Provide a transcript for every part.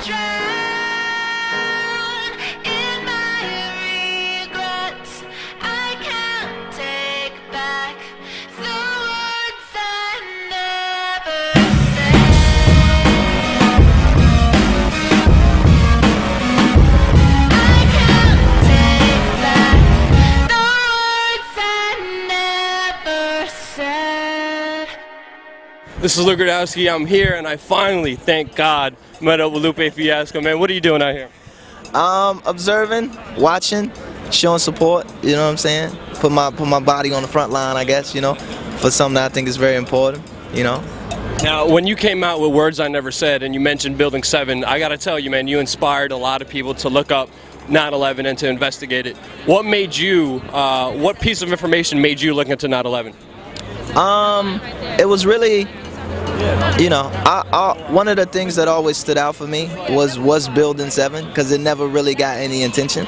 drown in my regrets. I can't take back the words I never said. I can't take back the words I never said. This is Lupe Fiasco. I'm here, and I finally, thank God, met up with Lupe Fiasco. Man, what are you doing out here? Observing, watching, showing support. You know what I'm saying? Put my body on the front line, I guess. You know, for something that I think is very important. You know. Now, when you came out with Words I Never Said, and you mentioned Building 7, I gotta tell you, man, you inspired a lot of people to look up 9/11 and to investigate it. What made you? What piece of information made you look into 9/11? It was really, you know, one of the things that always stood out for me was Building 7, because it never really got any attention.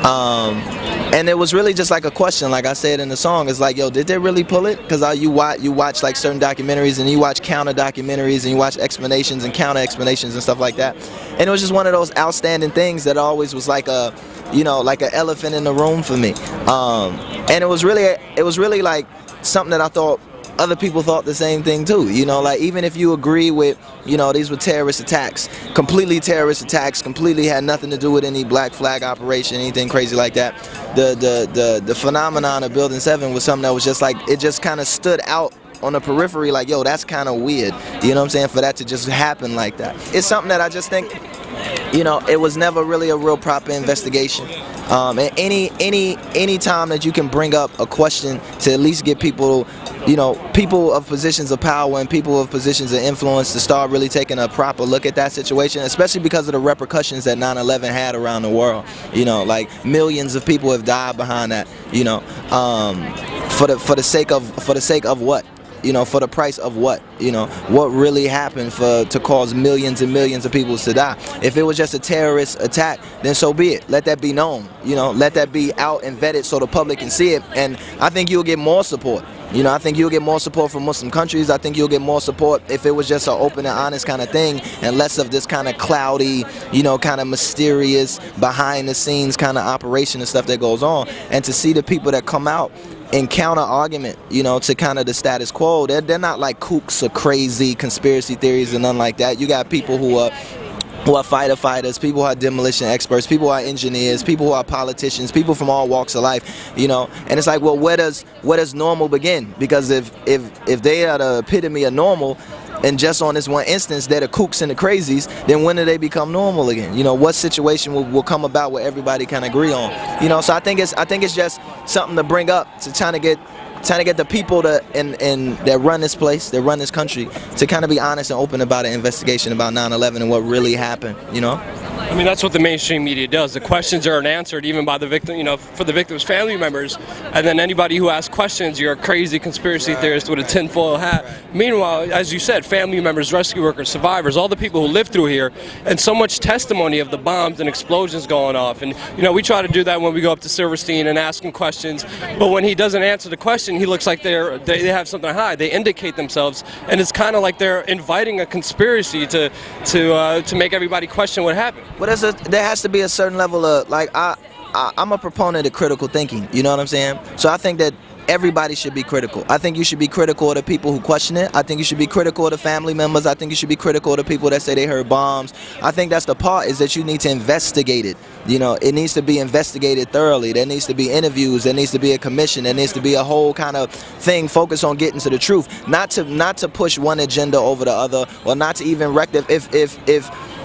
And it was really just like a question, like I said in the song. It's like, yo, did they really pull it? Because you watch like certain documentaries, and you watch counter documentaries, and you watch explanations and counter explanations and stuff like that. And it was just one of those outstanding things that always was like a, you know, like an elephant in the room for me. And it was really like something that I thought other people thought the same thing too. You know, like even if you agree with, you know, these were terrorist attacks, completely had nothing to do with any black flag operation, anything crazy like that. The phenomenon of Building 7 was something that was just like, it just kind of stood out on the periphery, like, yo, that's kind of weird. You know what I'm saying? For that to just happen like that. It's something that I just think, you know, it was never really a real proper investigation. And any time that you can bring up a question to at least get people, you know, people of positions of power and people of positions of influence to start really taking a proper look at that situation, especially because of the repercussions that 9/11 had around the world. You know, like millions of people have died behind that. You know, for the sake of what? You know, for the price of what? You know, what really happened to cause millions and millions of people to die? If it was just a terrorist attack, then so be it. Let that be known. You know, let that be out and vetted so the public can see it. And I think you'll get more support. You know, I think you'll get more support from Muslim countries. I think you'll get more support if it was just an open and honest kind of thing, and less of this kind of cloudy, you know, kind of mysterious, behind the scenes kind of operation and stuff that goes on. And to see the people that come out in counter argument, you know, to kind of the status quo, they're not like kooks or crazy conspiracy theories and nothing like that. You got people who are fighter fighters, people who are demolition experts, people who are engineers, people who are politicians, people from all walks of life, you know. And it's like, well, where does normal begin? Because if they are the epitome of normal, and just on this one instance they're the kooks and the crazies, then when do they become normal again? You know, what situation will come about where everybody can agree on? You know, so I think it's just something to bring up, to trying to get the people that run this place, that run this country, to kind of be honest and open about an investigation about 9/11 and what really happened, you know? I mean, that's what the mainstream media does. The questions aren't answered even by the victim, you know, for the victim's family members. And then anybody who asks questions, you're a crazy conspiracy theorist with a tinfoil hat. Meanwhile, as you said, family members, rescue workers, survivors, all the people who lived through here, and so much testimony of the bombs and explosions going off. And, you know, we try to do that when we go up to Silverstein and ask him questions. But when he doesn't answer the question, he looks like they have something to hide. They indicate themselves, and it's kind of like they're inviting a conspiracy to make everybody question what happened. But there has to be a certain level of, like, I'm a proponent of critical thinking, you know what I'm saying? So I think that everybody should be critical. I think you should be critical of the people who question it. I think you should be critical of the family members. I think you should be critical of the people that say they heard bombs. I think that's the part, is that you need to investigate it. You know, it needs to be investigated thoroughly. There needs to be interviews. There needs to be a commission. There needs to be a whole kind of thing focused on getting to the truth. Not to push one agenda over the other, or not to even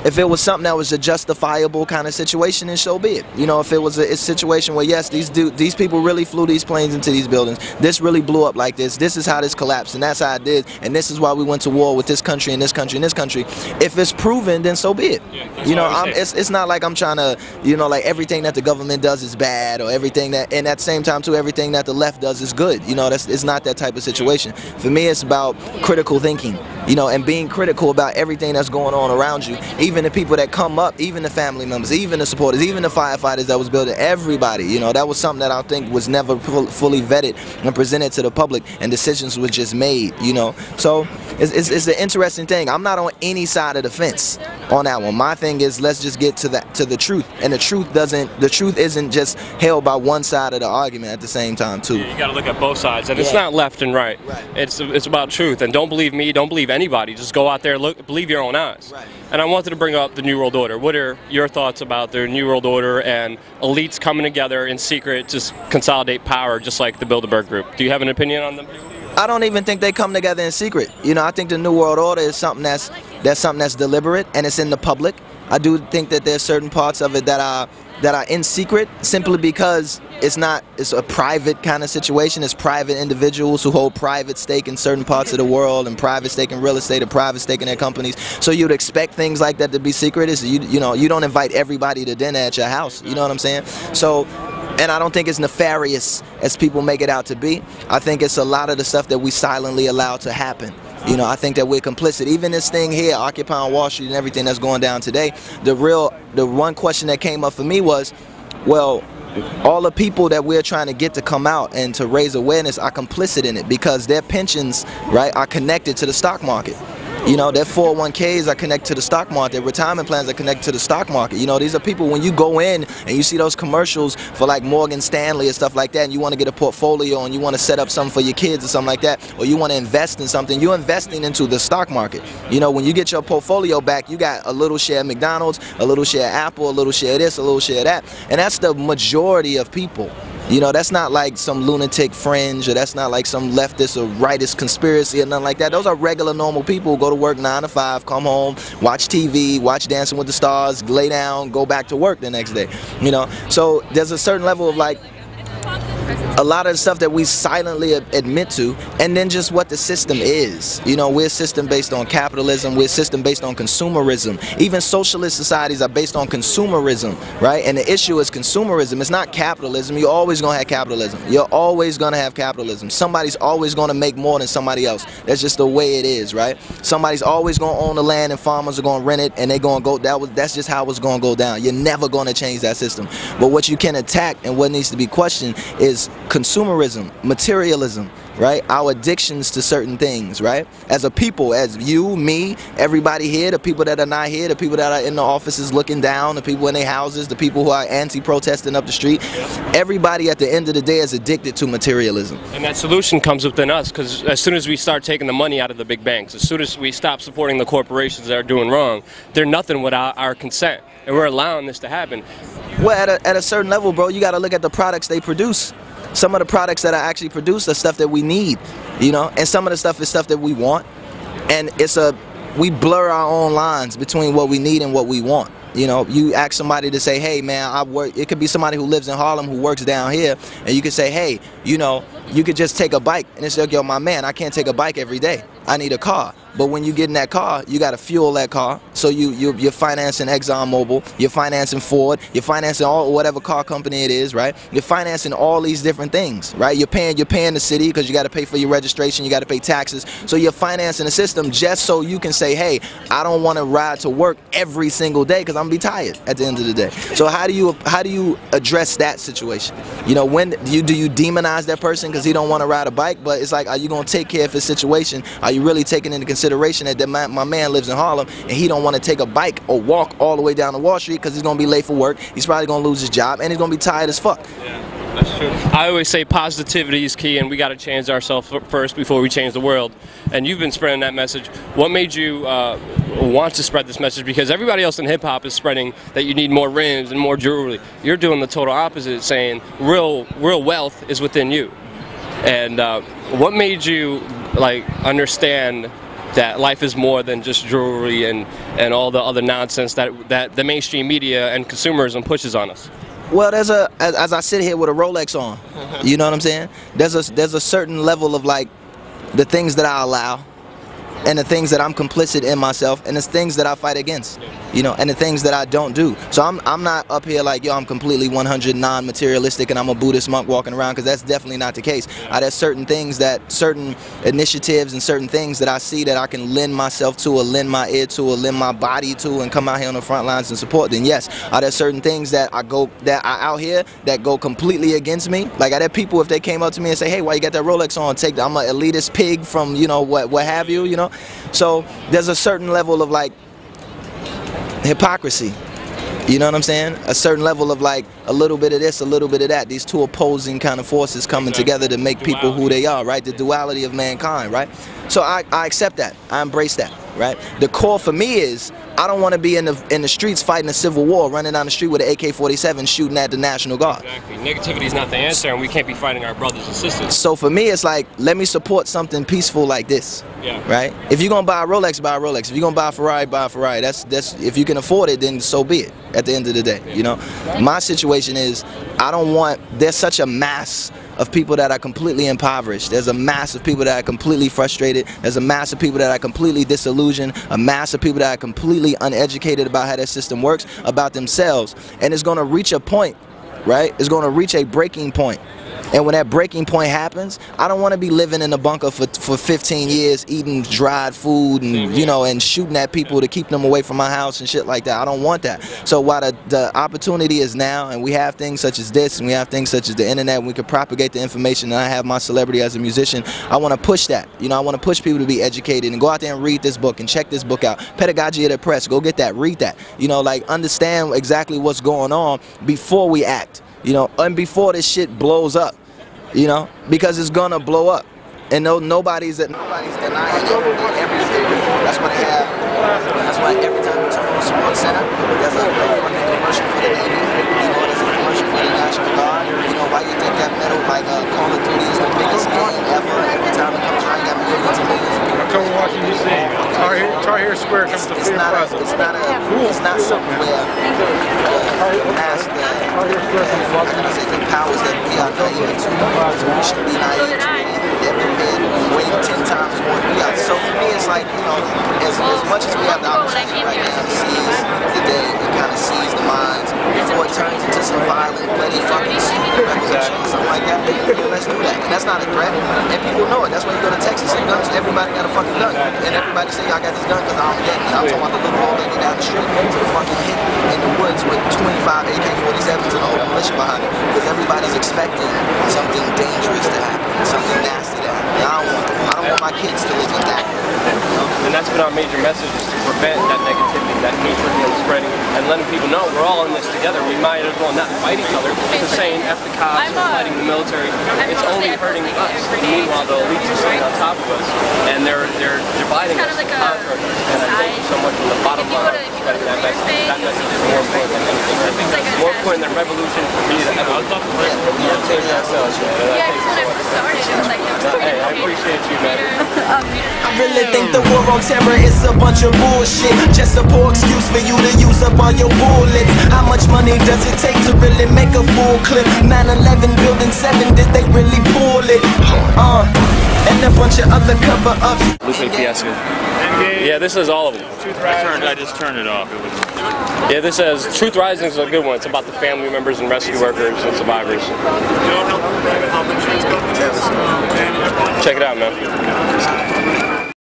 if it was something that was a justifiable kind of situation, then so be it. You know, if it was a situation where, yes, these people really flew these planes into these buildings, this really blew up like this is how this collapsed, and that's how it did, and this is why we went to war with this country and this country and this country. If it's proven, then so be it. Yeah, you know, it's not like I'm trying to, you know, like everything that the government does is bad, or everything that, and at the same time too, everything that the left does is good. You know, it's not that type of situation. For me, it's about critical thinking. you know, and being critical about everything that's going on around you. Even the people that come up, even the family members, even the supporters, even the firefighters that was building, everybody, you know, that was something that I think was never fully vetted and presented to the public, and decisions were just made, you know. So it's an interesting thing. I'm not on any side of the fence on that one. My thing is, let's just get to the truth, and the truth isn't just held by one side of the argument at the same time too. You got to look at both sides, and it's not left and right. It's about truth, and don't believe me, don't believe anybody. Just go out there, look, believe your own eyes. And I wanted to bring up the New World Order. What are your thoughts about the New World Order and elites coming together in secret to consolidate power, just like the Bilderberg Group? Do you have an opinion on them? I don't even think they come together in secret. You know, I think the New World Order is something that's deliberate, and it's in the public. I do think that there's certain parts of it that are in secret, simply because it's a private kind of situation. It's private individuals who hold private stake in certain parts of the world, and private stake in real estate, or private stake in their companies. So you'd expect things like that to be secret. You know, you don't invite everybody to dinner at your house. You know what I'm saying? So, and I don't think it's nefarious as people make it out to be. I think it's a lot of the stuff that we silently allow to happen. You know, I think that we're complicit. Even this thing here, occupying Wall Street and everything that's going down today, the one question that came up for me was, well, all the people that we're trying to get to come out and to raise awareness are complicit in it, because their pensions, right, are connected to the stock market. You know, their 401ks are connected to the stock market. Their retirement plans are connected to the stock market. You know, these are people, when you go in and you see those commercials for like Morgan Stanley and stuff like that, and you want to get a portfolio and you want to set up something for your kids or something like that, or you want to invest in something, you're investing into the stock market. You know, when you get your portfolio back, you got a little share of McDonald's, a little share of Apple, a little share of this, a little share of that. And that's the majority of people. You know, that's not like some lunatic fringe, or that's not like some leftist or rightist conspiracy or nothing like that. Those are regular, normal people who go to work 9 to 5, come home, watch TV, watch Dancing with the Stars, lay down, go back to work the next day. You know, so there's a certain level of like, a lot of the stuff that we silently admit to, and then just what the system is. You know, we're a system based on capitalism, we're a system based on consumerism. Even socialist societies are based on consumerism, right? And the issue is consumerism. It's not capitalism. You're always going to have capitalism. You're always going to have capitalism. Somebody's always going to make more than somebody else. That's just the way it is, right? Somebody's always going to own the land, and farmers are going to rent it, and they're going to go, that's just how it's going to go down. You're never going to change that system. But what you can attack and what needs to be questioned is consumerism, materialism, right? Our addictions to certain things, right? As a people, as you, me, everybody here, the people that are not here, the people that are in the offices looking down, the people in their houses, the people who are anti-protesting up the street, everybody at the end of the day is addicted to materialism. And that solution comes within us, because as soon as we start taking the money out of the big banks, as soon as we stop supporting the corporations that are doing wrong, they're nothing without our consent, and we're allowing this to happen. Well, at a certain level, bro, you got to look at the products they produce. Some of the products that are actually produced are stuff that we need, you know, and some of the stuff is stuff that we want. And we blur our own lines between what we need and what we want. You know, you ask somebody to say, hey man, it could be somebody who lives in Harlem who works down here, and you could say, hey, you know, you could just take a bike, and it's like, yo, my man, I can't take a bike every day. I need a car. But when you get in that car, you got to fuel that car. So you're financing ExxonMobil, you're financing Ford, you're financing whatever car company it is, right? You're financing all these different things, right? You're paying the city, because you got to pay for your registration, you got to pay taxes. So you're financing the system just so you can say, hey, I don't want to ride to work every single day because I'm gonna be tired at the end of the day. So how do you address that situation? You know, when do you demonize that person because he don't want to ride a bike? But it's like, are you gonna take care of his situation? Are you really taking into consideration that my man lives in Harlem and he don't want to take a bike or walk all the way down to Wall Street because he's gonna be late for work, he's probably gonna lose his job, and he's gonna be tired as fuck. Yeah. That's true. I always say positivity is key, and we got to change ourselves first before we change the world. And you've been spreading that message. What made you want to spread this message? Because everybody else in hip-hop is spreading that you need more rims and more jewelry. You're doing the total opposite, saying real wealth is within you. And what made you like understand that life is more than just jewelry and all the other nonsense that the mainstream media and consumerism pushes on us? Well, as I sit here with a Rolex on, you know what I'm saying? There's a certain level of like the things that I allow, and the things that I'm complicit in myself, and the things that I fight against, you know, and the things that I don't do. So I'm not up here like, yo, I'm completely 100 non-materialistic and I'm a Buddhist monk walking around, because that's definitely not the case. There's certain things certain initiatives and certain things that I see that I can lend myself to, or lend my ear to, or lend my body to, and come out here on the front lines and support. Then yes, are there certain things that are out here that go completely against me? Like, are there people, if they came up to me and say, hey, why you got that Rolex on? I'm an elitist pig from, you know, what have you, you know? So there's a certain level of like hypocrisy. You know what I'm saying? A certain level of like a little bit of this, a little bit of that. These two opposing kind of forces coming together to make people who they are, right? The duality of mankind, right? So I accept that. I embrace that, right? The core for me is, I don't want to be in the streets fighting a civil war, running down the street with an AK-47 shooting at the National Guard. Exactly. Negativity is not the answer, and we can't be fighting our brothers and sisters. So for me, it's like, let me support something peaceful like this. Yeah. Right? If you're gonna buy a Rolex, buy a Rolex. If you're gonna buy a Ferrari, buy a Ferrari. That's if you can afford it, then so be it. At the end of the day, you know. My situation is, there's such a mass of people that are completely impoverished. There's a mass of people that are completely frustrated. There's a mass of people that are completely disillusioned. A mass of people that are completely uneducated about how that system works, about themselves. And it's gonna reach a point, right? It's gonna reach a breaking point. And when that breaking point happens, I don't want to be living in a bunker for 15 years, eating dried food and, you know, and shooting at people to keep them away from my house and shit like that. I don't want that. So while the opportunity is now, and we have things such as this, and we have things such as the internet, and we can propagate the information, and I have my celebrity as a musician, I want to push that. You know, I want to push people to be educated and go out there and read this book and check this book out. Pedagogy of the Press, go get that, read that. You know, like, understand exactly what's going on before we act, you know, and before this shit blows up. You know, because it's gonna blow up, and nobody's denying everything. That's why they have. That's why every time you turn on the Sports Center, there's a fucking commercial for the Navy. You know, there's a commercial for the National Guard. You know, why you think that medal, like Call of Duty, is the biggest game ever? Every time it comes around, you got millions and millions of people. I told Washington D.C. Tar Heel Square comes to Freedom Plaza. It's not something where the powers that be are naive to. We should be naive to. They're prepared way 10 times more than we are. So for me, it's like, you know, as much as we have the opportunity right now to seize the day and kind of seize the minds before it turns into some violent, bloody fucking stupid revolution or something like that, yeah, let's do that. And that's not a threat. And people know it. That's why you go to Texas and guns, everybody got a fucking gun. And everybody say, y'all got this gun because I don't get it. I'm talking about the little old lady down the street to the fucking hit in the woods with 25 AK-47s and a whole militia behind it. Because everybody's expecting something dangerous to happen, something nasty to happen. And I don't want my kids to live in that. And that's been our major message, is to prevent that negativity, that hatred and spreading, and letting people know we're all in this together. We might as well not fight each other. It's saying F the cops or fighting the military. It's only hurting us. Meanwhile, the elites are sitting on top of us, and they're dividing us. And I thank you so much from the bottom line. That message is more important than anything. I think that's more important than revolution. We need to change ourselves. Yeah, because when I first started, it was like, there was so many I appreciate you, man. I really think the war on terror is a bunch of bullshit. Just a poor excuse for you to use up all your bullets. How much money does it take to really make a full clip? 9/11 Building 7, did they really pull it? And a bunch of other cover-ups. Lupe Fiasco. Yeah, this is all of them. I just turned it off. Yeah, this says Truth Rising is a good one. It's about the family members and rescue workers and survivors. Check it out, man.